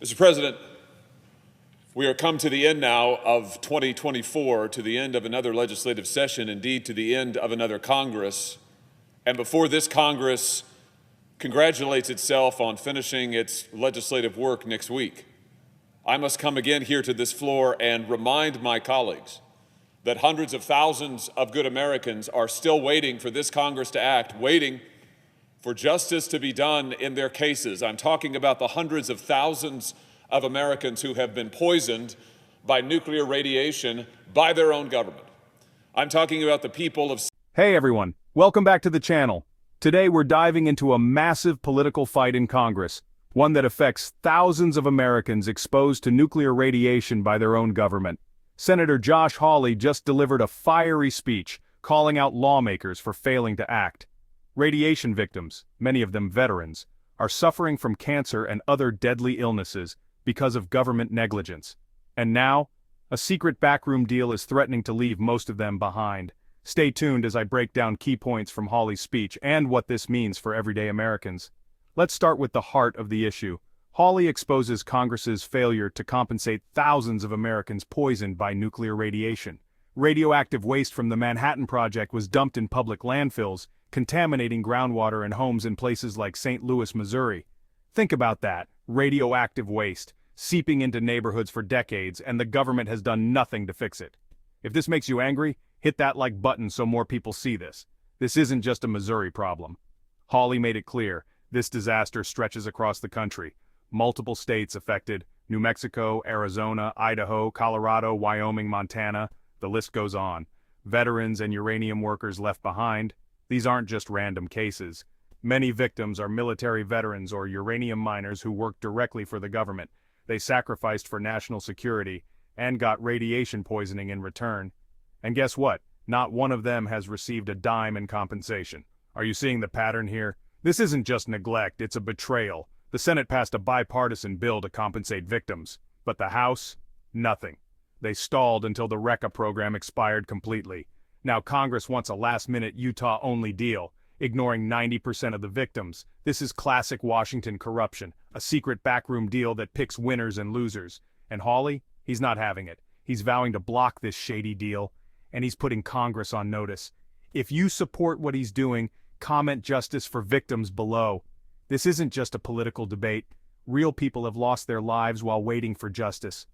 Mr. President, we are come to the end now of 2024, to the end of another legislative session, indeed to the end of another Congress. And before this Congress congratulates itself on finishing its legislative work next week, I must come again here to this floor and remind my colleagues that hundreds of thousands of good Americans are still waiting for this Congress to act, waiting for justice to be done in their cases. I'm talking about the hundreds of thousands of Americans who have been poisoned by nuclear radiation by their own government. I'm talking about the people of... Hey everyone, welcome back to the channel. Today we're diving into a massive political fight in Congress, one that affects thousands of Americans exposed to nuclear radiation by their own government. Senator Josh Hawley just delivered a fiery speech calling out lawmakers for failing to act. Radiation victims, many of them veterans, are suffering from cancer and other deadly illnesses because of government negligence. And now, a secret backroom deal is threatening to leave most of them behind. Stay tuned as I break down key points from Hawley's speech and what this means for everyday Americans. Let's start with the heart of the issue. Hawley exposes Congress's failure to compensate thousands of Americans poisoned by nuclear radiation. Radioactive waste from the Manhattan Project was dumped in public landfills, contaminating groundwater and homes in places like St. Louis, Missouri. Think about that, radioactive waste, seeping into neighborhoods for decades, and the government has done nothing to fix it. If this makes you angry, hit that like button so more people see this. This isn't just a Missouri problem. Hawley made it clear, this disaster stretches across the country. Multiple states affected: New Mexico, Arizona, Idaho, Colorado, Wyoming, Montana, the list goes on. Veterans and uranium workers left behind. These aren't just random cases. Many victims are military veterans or uranium miners who worked directly for the government. They sacrificed for national security and got radiation poisoning in return. And guess what? Not one of them has received a dime in compensation. Are you seeing the pattern here? This isn't just neglect, it's a betrayal. The Senate passed a bipartisan bill to compensate victims, but the House? Nothing. They stalled until the RECA program expired completely. Now Congress wants a last-minute Utah-only deal, ignoring 90% of the victims. This is classic Washington corruption, a secret backroom deal that picks winners and losers. And Hawley? He's not having it. He's vowing to block this shady deal, and he's putting Congress on notice. If you support what he's doing, comment justice for victims below. This isn't just a political debate. Real people have lost their lives while waiting for justice.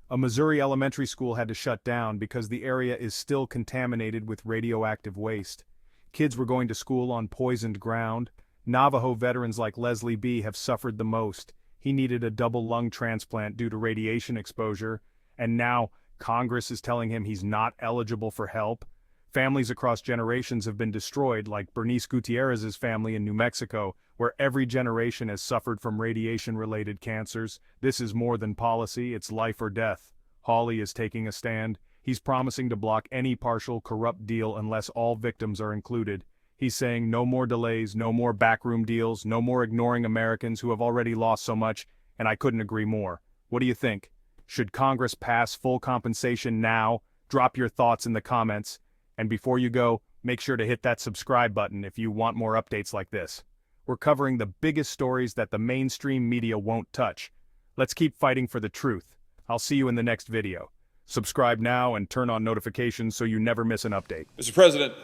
A Missouri elementary school had to shut down because the area is still contaminated with radioactive waste. Kids were going to school on poisoned ground. Navajo veterans like Leslie B. have suffered the most. He needed a double lung transplant due to radiation exposure, and now Congress is telling him he's not eligible for help. Families across generations have been destroyed, like Bernice Gutierrez's family in New Mexico, where every generation has suffered from radiation-related cancers. This is more than policy, it's life or death. Hawley is taking a stand. He's promising to block any partial corrupt deal unless all victims are included. He's saying no more delays, no more backroom deals, no more ignoring Americans who have already lost so much, and I couldn't agree more. What do you think? Should Congress pass full compensation now? Drop your thoughts in the comments. And before you go, make sure to hit that subscribe button if you want more updates like this. We're covering the biggest stories that the mainstream media won't touch. Let's keep fighting for the truth. I'll see you in the next video. Subscribe now and turn on notifications so you never miss an update. Mr. President,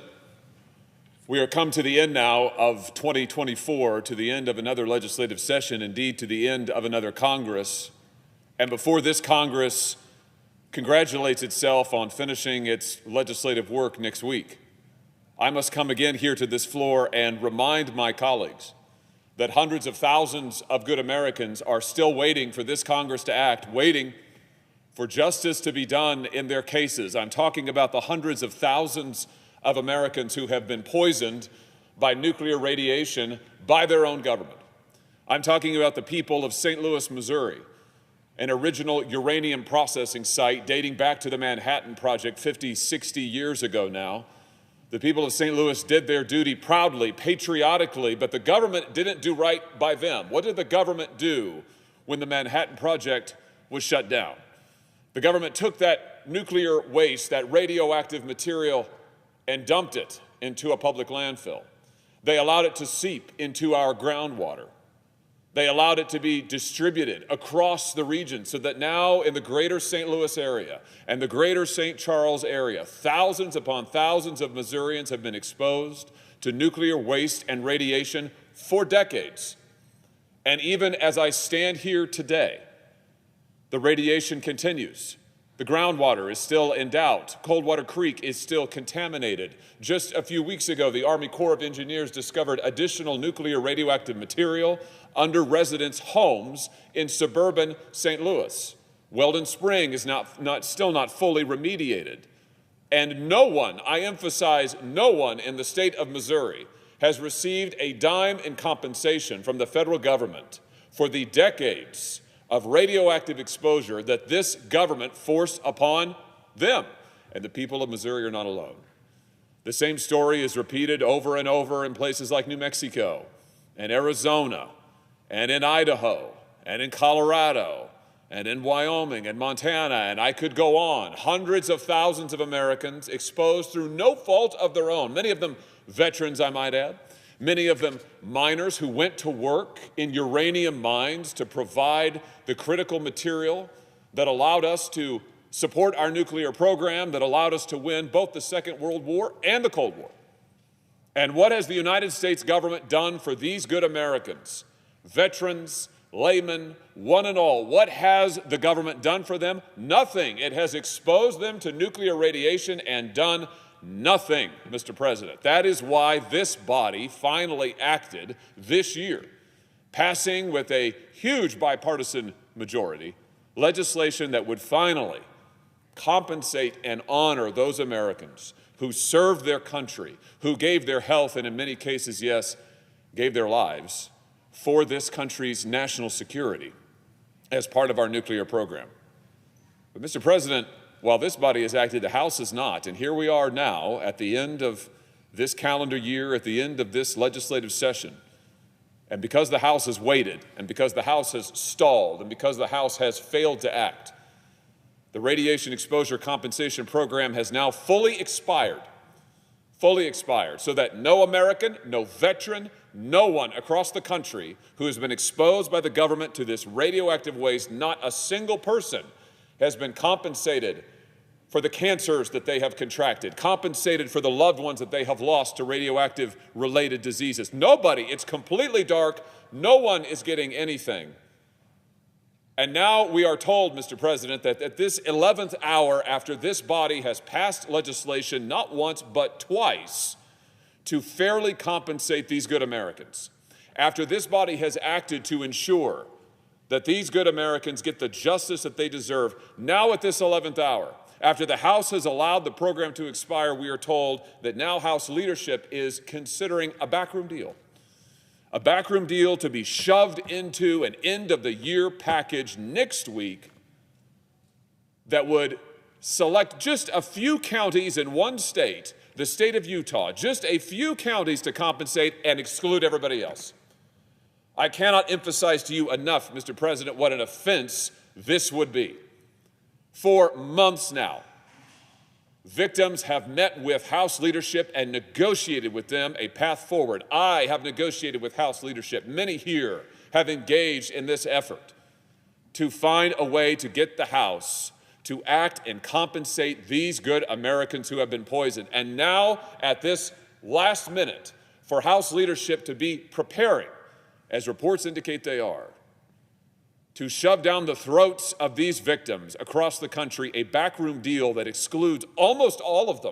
we are come to the end now of 2024, to the end of another legislative session, indeed to the end of another Congress. And before this Congress congratulates itself on finishing its legislative work next week, I must come again here to this floor and remind my colleagues that hundreds of thousands of good Americans are still waiting for this Congress to act, waiting for justice to be done in their cases. I'm talking about the hundreds of thousands of Americans who have been poisoned by nuclear radiation by their own government. I'm talking about the people of St. Louis, Missouri, an original uranium processing site dating back to the Manhattan Project 50, 60 years ago now. The people of St. Louis did their duty proudly, patriotically, but the government didn't do right by them. What did the government do when the Manhattan Project was shut down? The government took that nuclear waste, that radioactive material, and dumped it into a public landfill. They allowed it to seep into our groundwater. They allowed it to be distributed across the region so that now in the greater St. Louis area and the greater St. Charles area, thousands upon thousands of Missourians have been exposed to nuclear waste and radiation for decades. And even as I stand here today, the radiation continues. The groundwater is still in doubt. Coldwater Creek is still contaminated. Just a few weeks ago, the Army Corps of Engineers discovered additional nuclear radioactive material under residents' homes in suburban St. Louis. Weldon Spring is still not fully remediated. And no one, I emphasize no one in the state of Missouri has received a dime in compensation from the federal government for the decades of radioactive exposure that this government forced upon them. And the people of Missouri are not alone. The same story is repeated over and over in places like New Mexico and Arizona and in Idaho and in Colorado and in Wyoming and Montana, and I could go on. Hundreds of thousands of Americans exposed through no fault of their own, many of them veterans, I might add. Many of them miners who went to work in uranium mines to provide the critical material that allowed us to support our nuclear program, that allowed us to win both the Second World War and the Cold War. And what has the United States government done for these good Americans, veterans, laymen, one and all? What has the government done for them? Nothing. It has exposed them to nuclear radiation and done nothing, Mr. President. That is why this body finally acted this year, passing with a huge bipartisan majority legislation that would finally compensate and honor those Americans who served their country, who gave their health and in many cases, yes, gave their lives for this country's national security as part of our nuclear program. But Mr. President, while this body has acted, the House has not. And here we are now at the end of this calendar year, at the end of this legislative session. And because the House has waited, and because the House has stalled, and because the House has failed to act, the radiation exposure compensation program has now fully expired, so that no American, no veteran, no one across the country who has been exposed by the government to this radioactive waste, not a single person has been compensated for the cancers that they have contracted, compensated for the loved ones that they have lost to radioactive related diseases. Nobody. It's completely dark. No one is getting anything. And now we are told, Mr. President, that at this 11th hour after this body has passed legislation not once but twice to fairly compensate these good Americans, after this body has acted to ensure that these good Americans get the justice that they deserve, now at this 11th hour, after the House has allowed the program to expire, we are told that now House leadership is considering a backroom deal to be shoved into an end-of-the-year package next week that would select just a few counties in one state, the state of Utah, just a few counties to compensate and exclude everybody else. I cannot emphasize to you enough, Mr. President, what an offense this would be. For months now, victims have met with House leadership and negotiated with them a path forward. I have negotiated with House leadership. Many here have engaged in this effort to find a way to get the House to act and compensate these good Americans who have been poisoned. And now, at this last minute, for House leadership to be preparing, as reports indicate they are, to shove down the throats of these victims across the country a backroom deal that excludes almost all of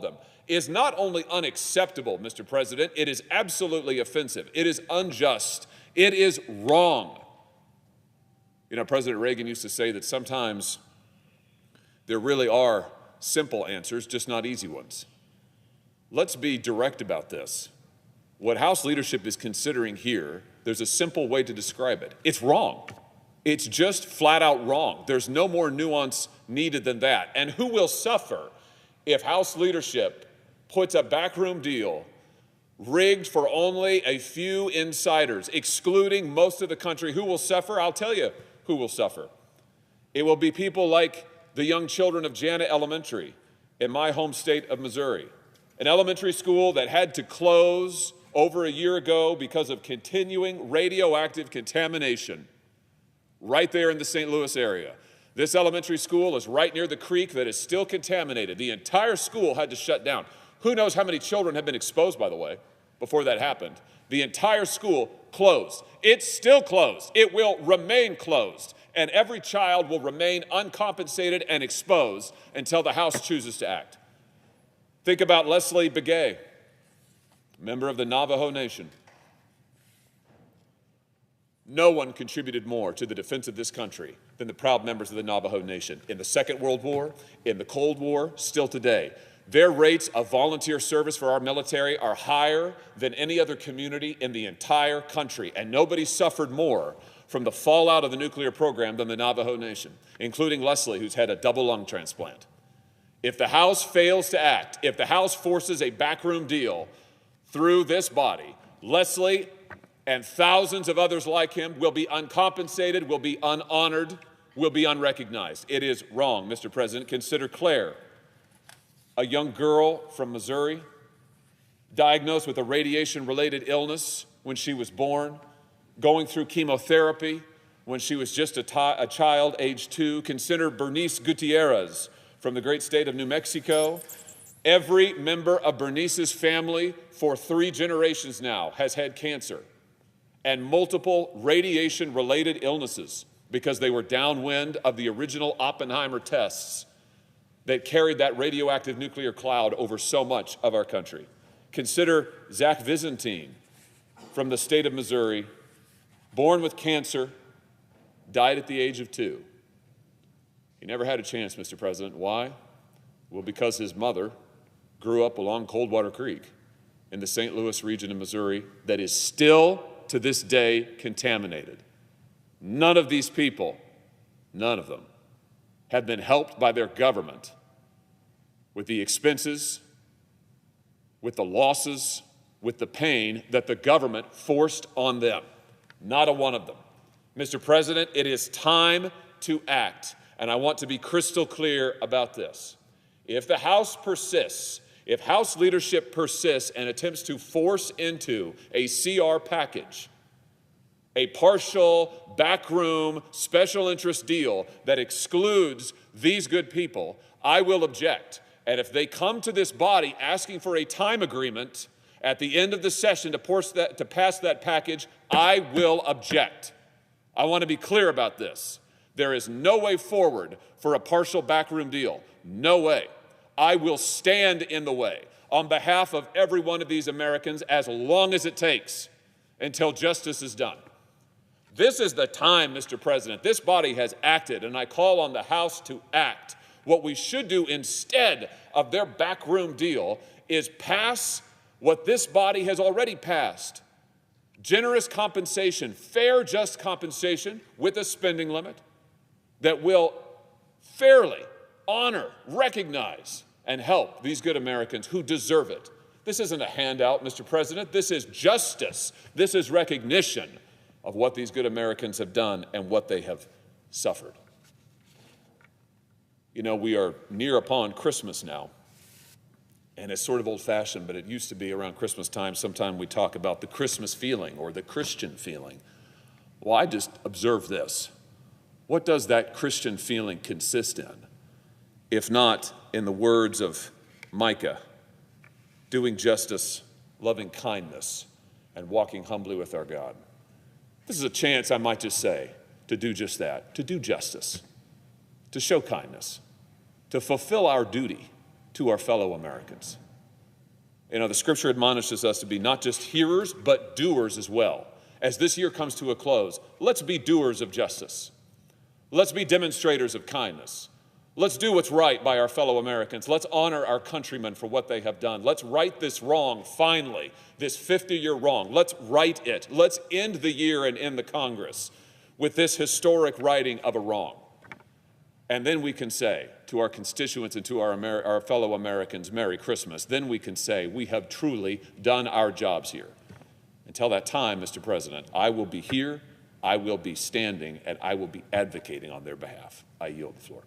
them, is not only unacceptable, Mr. President, it is absolutely offensive. It is unjust. It is wrong. You know, President Reagan used to say that sometimes there really are simple answers, just not easy ones. Let's be direct about this. What House leadership is considering here, there's a simple way to describe it. It's wrong. It's just flat out wrong. There's no more nuance needed than that. And who will suffer if House leadership puts a backroom deal rigged for only a few insiders, excluding most of the country? Who will suffer? I'll tell you who will suffer. It will be people like the young children of Jana Elementary in my home state of Missouri, an elementary school that had to close over a year ago because of continuing radioactive contamination right there in the St. Louis area. This elementary school is right near the creek that is still contaminated. The entire school had to shut down. Who knows how many children have been exposed, by the way, before that happened. The entire school closed. It's still closed. It will remain closed. And every child will remain uncompensated and exposed until the House chooses to act. Think about Leslie Begay, member of the Navajo Nation. No one contributed more to the defense of this country than the proud members of the Navajo Nation in the Second World War, in the Cold War, still today. Their rates of volunteer service for our military are higher than any other community in the entire country, and nobody suffered more from the fallout of the nuclear program than the Navajo Nation, including Leslie, who's had a double lung transplant. If the House fails to act, if the House forces a backroom deal through this body, Leslie and thousands of others like him will be uncompensated, will be unhonored, will be unrecognized. It is wrong, Mr. President. Consider Claire, a young girl from Missouri, diagnosed with a radiation-related illness when she was born, going through chemotherapy when she was just a child, age 2. Consider Bernice Gutierrez from the great state of New Mexico. Every member of Bernice's family for 3 generations now has had cancer and multiple radiation-related illnesses because they were downwind of the original Oppenheimer tests that carried that radioactive nuclear cloud over so much of our country. Consider Zach Vizentine from the state of Missouri, born with cancer, died at the age of 2. He never had a chance, Mr. President. Why? Well, because his mother grew up along Coldwater Creek in the St. Louis region of Missouri that is still, to this day, contaminated. None of these people, none of them, have been helped by their government with the expenses, with the losses, with the pain that the government forced on them. Not a one of them. Mr. President, it is time to act, and I want to be crystal clear about this. If the House persists, if House leadership persists and attempts to force into a CR package a partial, backroom, special interest deal that excludes these good people, I will object. And if they come to this body asking for a time agreement at the end of the session to pass that package, I will object. I want to be clear about this. There is no way forward for a partial backroom deal. No way. I will stand in the way on behalf of every one of these Americans as long as it takes until justice is done. This is the time, Mr. President. This body has acted, and I call on the House to act. What we should do instead of their backroom deal is pass what this body has already passed. Generous compensation, fair, just compensation with a spending limit that will fairly honor, recognize, and help these good Americans who deserve it. This isn't a handout, Mr. President. This is justice. This is recognition of what these good Americans have done and what they have suffered. You know, we are near upon Christmas now, and it's sort of old-fashioned, but it used to be around Christmas time. Sometime we talk about the Christmas feeling or the Christian feeling. Well, I just observe this. What does that Christian feeling consist in, if not in the words of Micah, doing justice, loving kindness, and walking humbly with our God? This is a chance, I might just say, to do just that, to do justice, to show kindness, to fulfill our duty to our fellow Americans. You know, the Scripture admonishes us to be not just hearers, but doers as well. As this year comes to a close, let's be doers of justice. Let's be demonstrators of kindness. Let's do what's right by our fellow Americans. Let's honor our countrymen for what they have done. Let's right this wrong, finally, this 50-year wrong. Let's right it. Let's end the year and end the Congress with this historic righting of a wrong. And then we can say to our constituents and to our fellow Americans, Merry Christmas. Then we can say we have truly done our jobs here. Until that time, Mr. President, I will be here, I will be standing, and I will be advocating on their behalf. I yield the floor.